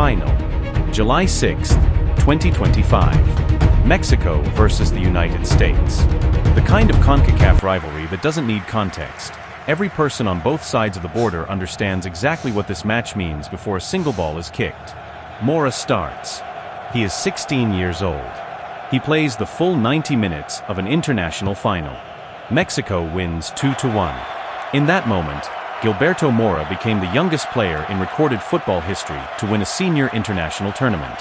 Final, July 6, 2025. Mexico versus the United States. The kind of CONCACAF rivalry that doesn't need context. Every person on both sides of the border understands exactly what this match means before a single ball is kicked. Mora starts. He is 16 years old. He plays the full 90 minutes of an international final. Mexico wins 2-1. In that moment, Gilberto Mora became the youngest player in recorded football history to win a senior international tournament.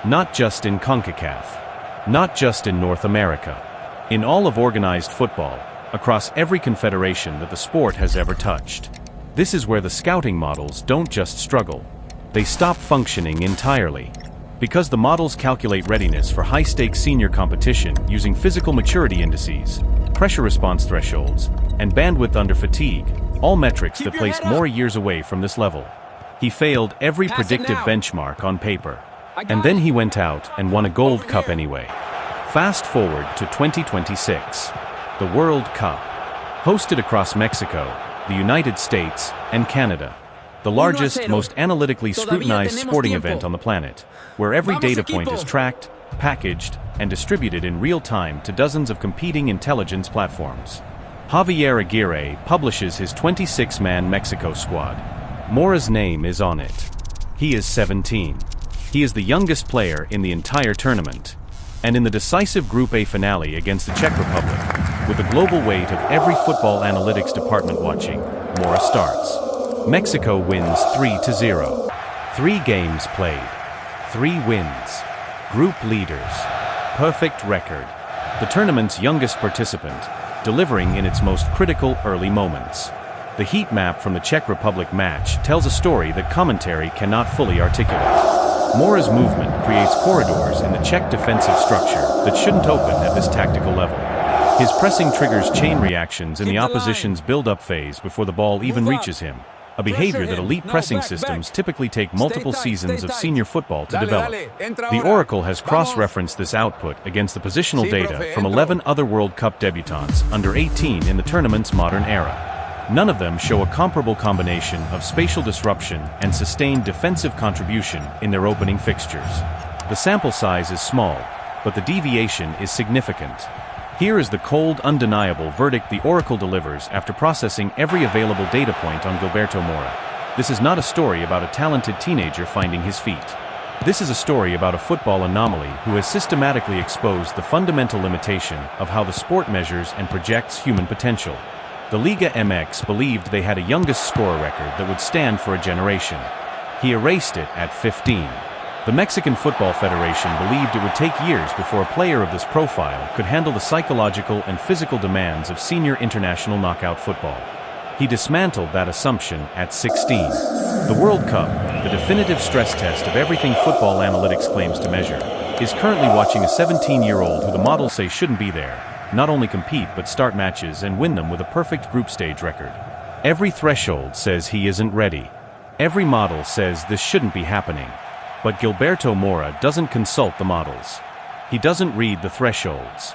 Not just in CONCACAF. Not just in North America. In all of organized football, across every confederation that the sport has ever touched. This is where the scouting models don't just struggle. They stop functioning entirely. Because the models calculate readiness for high-stakes senior competition using physical maturity indices, pressure response thresholds, and bandwidth under fatigue, all metrics that place more years away from this level. He failed every predictive benchmark on paper. And then he went out and won a gold cup anyway. Fast forward to 2026. The World Cup. Hosted across Mexico, the United States, and Canada. The largest, most analytically scrutinized sporting event on the planet, where every data point is tracked, packaged, and distributed in real time to dozens of competing intelligence platforms. Javier Aguirre publishes his 26-man Mexico squad. Mora's name is on it. He is 17. He is the youngest player in the entire tournament. And in the decisive Group A finale against the Czech Republic, with the global weight of every football analytics department watching, Mora starts. Mexico wins 3-0. 3 games played. 3 wins. Group leaders. Perfect record. The tournament's youngest participant, delivering in its most critical early moments. The heat map from the Czech Republic match tells a story that commentary cannot fully articulate. Mora's movement creates corridors in the Czech defensive structure that shouldn't open at this tactical level. His pressing triggers chain reactions in the opposition's build-up phase before the ball even reaches him, a behavior that elite pressing systems typically take multiple seasons of senior football to develop. The Oracle has cross-referenced this output against the positional data from 11 other World Cup debutants under 18 in the tournament's modern era. None of them show a comparable combination of spatial disruption and sustained defensive contribution in their opening fixtures. The sample size is small, but the deviation is significant. Here is the cold, undeniable verdict the Oracle delivers after processing every available data point on Gilberto Mora. This is not a story about a talented teenager finding his feet. This is a story about a football anomaly who has systematically exposed the fundamental limitation of how the sport measures and projects human potential. The Liga MX believed they had a youngest scorer record that would stand for a generation. He erased it at 15. The Mexican Football Federation believed it would take years before a player of this profile could handle the psychological and physical demands of senior international knockout football. He dismantled that assumption at 16. The World Cup, the definitive stress test of everything football analytics claims to measure, is currently watching a 17-year-old who the models say shouldn't be there, not only compete but start matches and win them with a perfect group stage record. Every threshold says he isn't ready. Every model says this shouldn't be happening. But Gilberto Mora doesn't consult the models. He doesn't read the thresholds.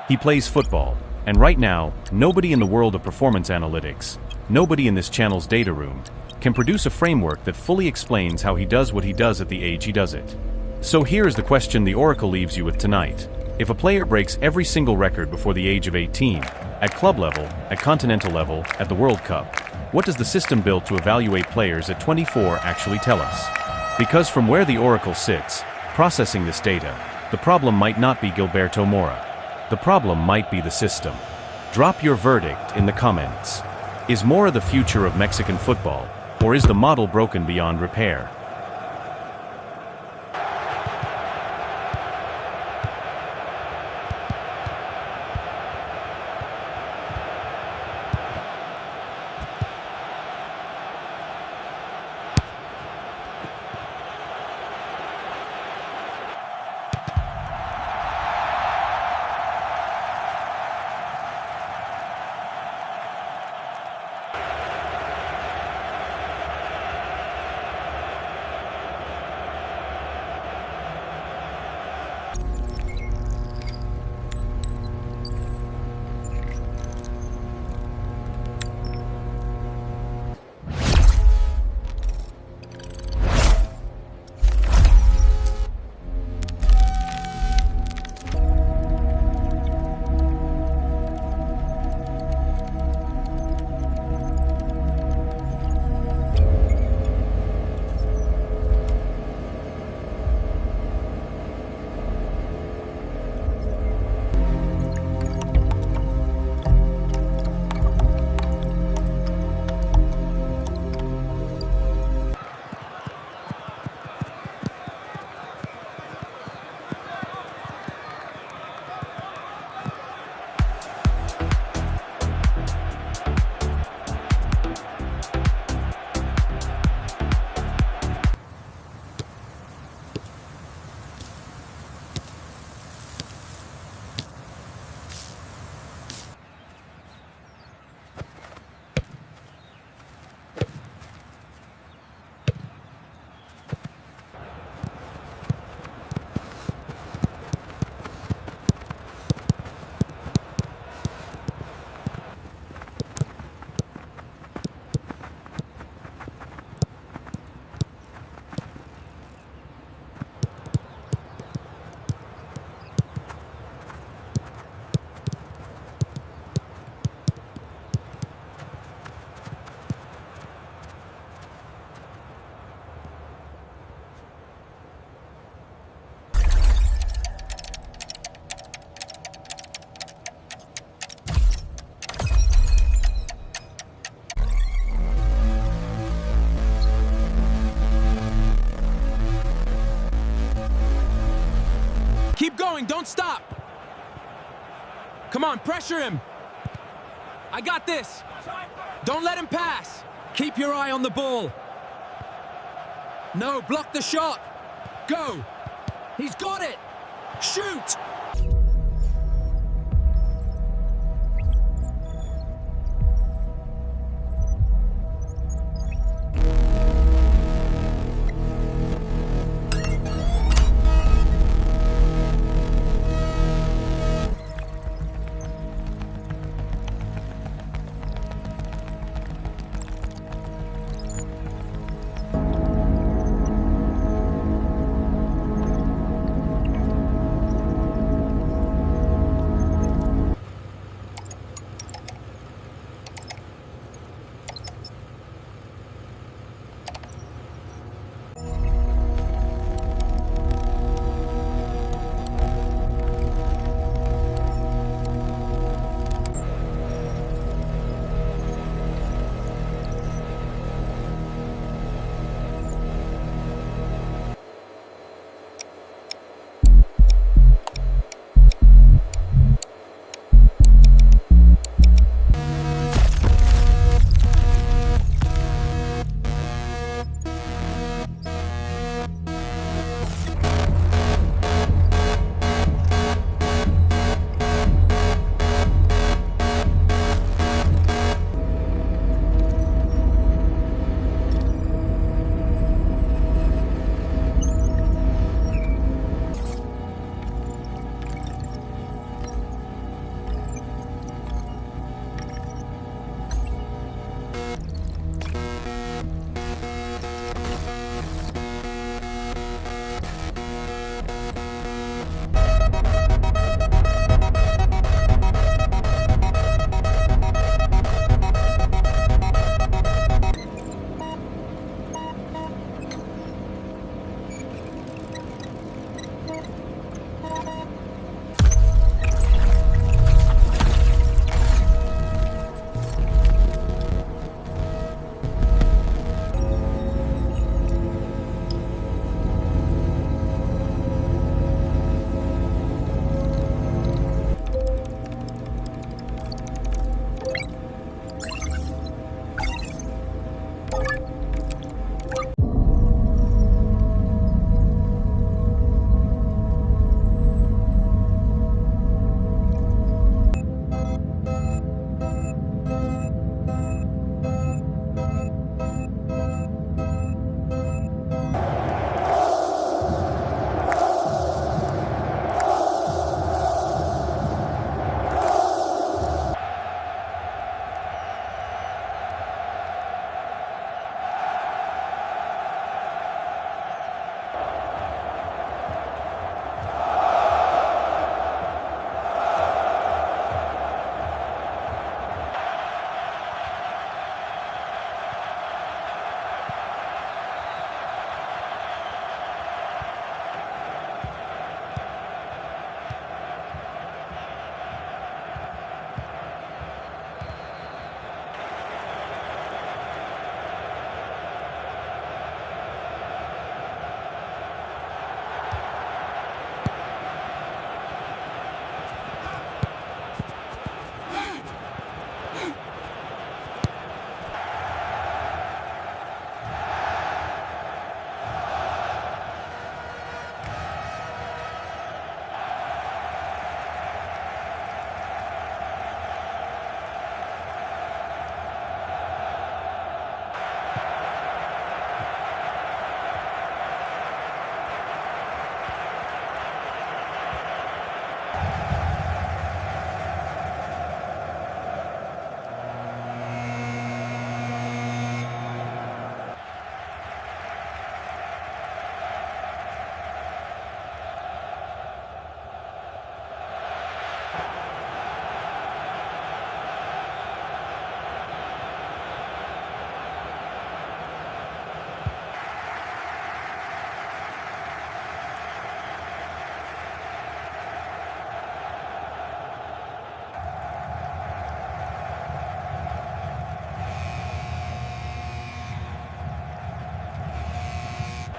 He plays football, and right now, nobody in the world of performance analytics, nobody in this channel's data room, can produce a framework that fully explains how he does what he does at the age he does it. So here is the question the Oracle leaves you with tonight. If a player breaks every single record before the age of 18, at club level, at continental level, at the World Cup, what does the system built to evaluate players at 24 actually tell us? Because from where the Oracle sits, processing this data, the problem might not be Gilberto Mora. The problem might be the system. Drop your verdict in the comments. Is Mora the future of Mexican football, or is the model broken beyond repair? Keep going, don't stop. Come on, pressure him. I got this. Don't let him pass. Keep your eye on the ball. No, block the shot. Go. He's got it. Shoot.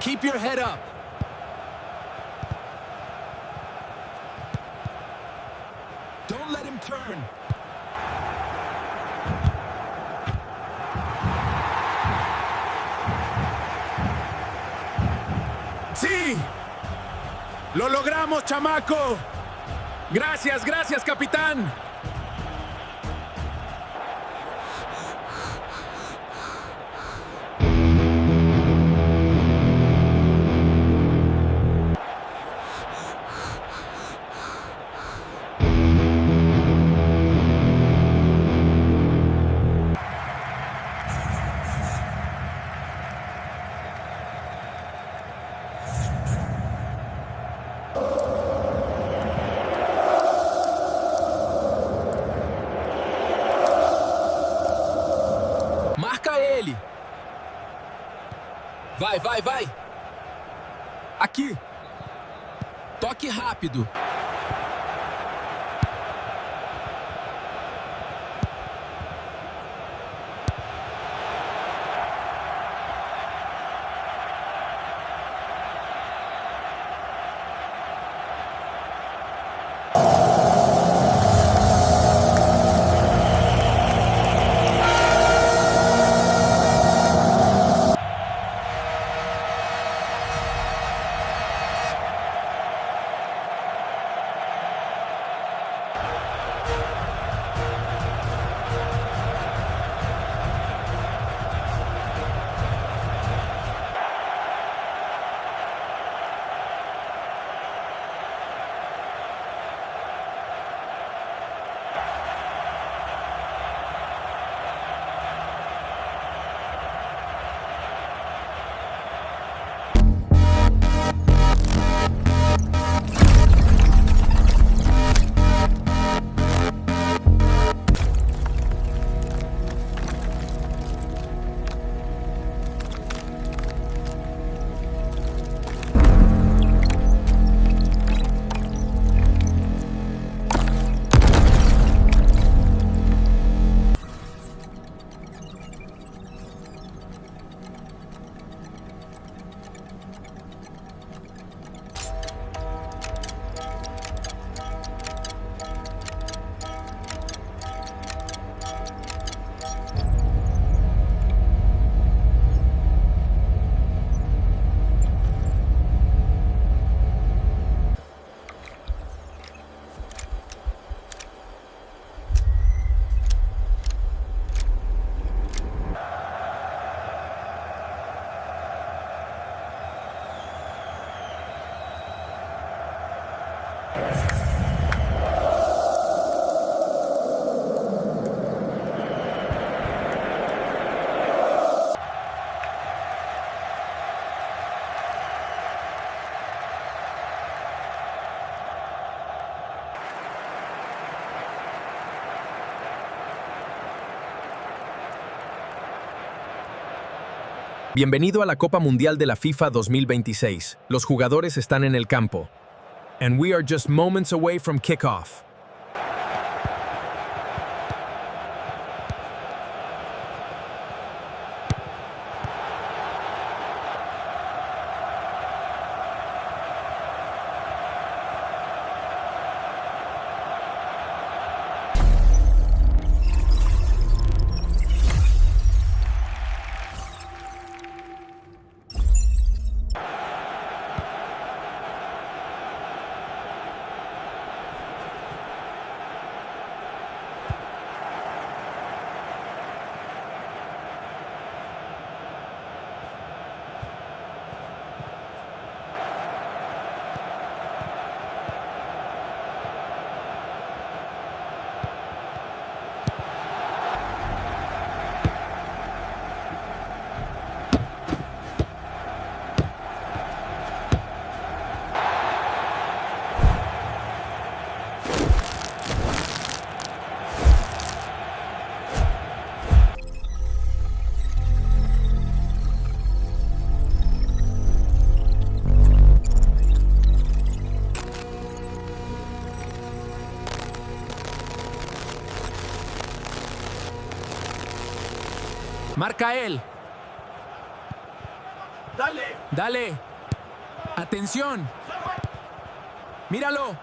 Keep your head up. turn. ¡Sí! ¡Lo logramos, chamaco! Gracias, gracias, capitán. Marca ele. Vai, vai, vai. Aqui. Toque rápido. Bienvenido a la Copa Mundial de la FIFA 2026. Los jugadores están en el campo. And we are just moments away from kickoff. Marca él. ¡Dale! Dale. Atención. Míralo.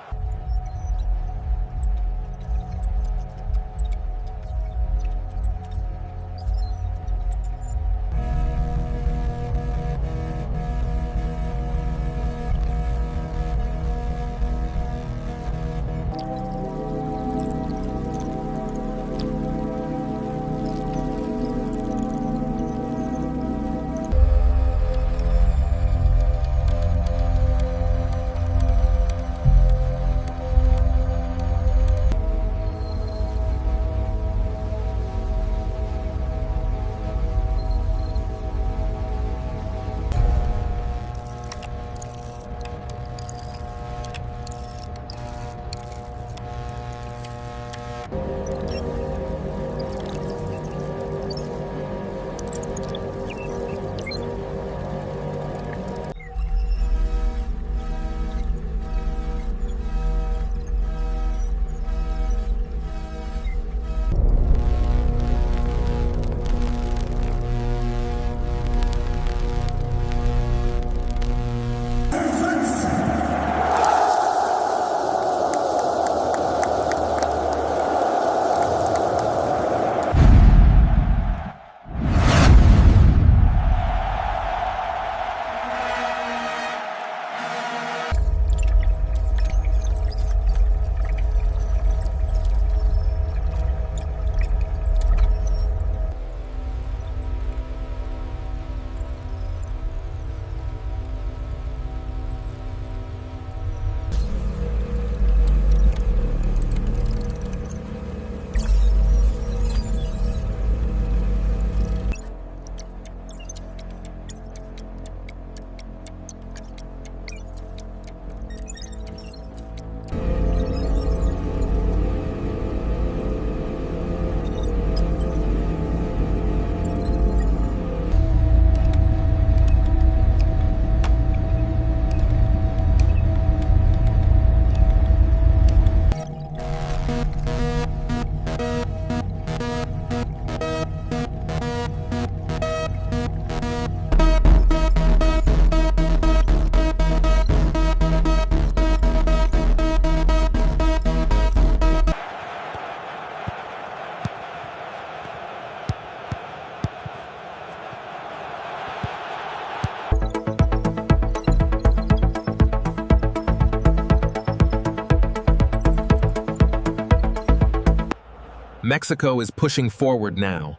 Mexico is pushing forward now.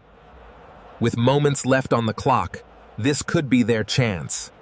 With moments left on the clock, this could be their chance.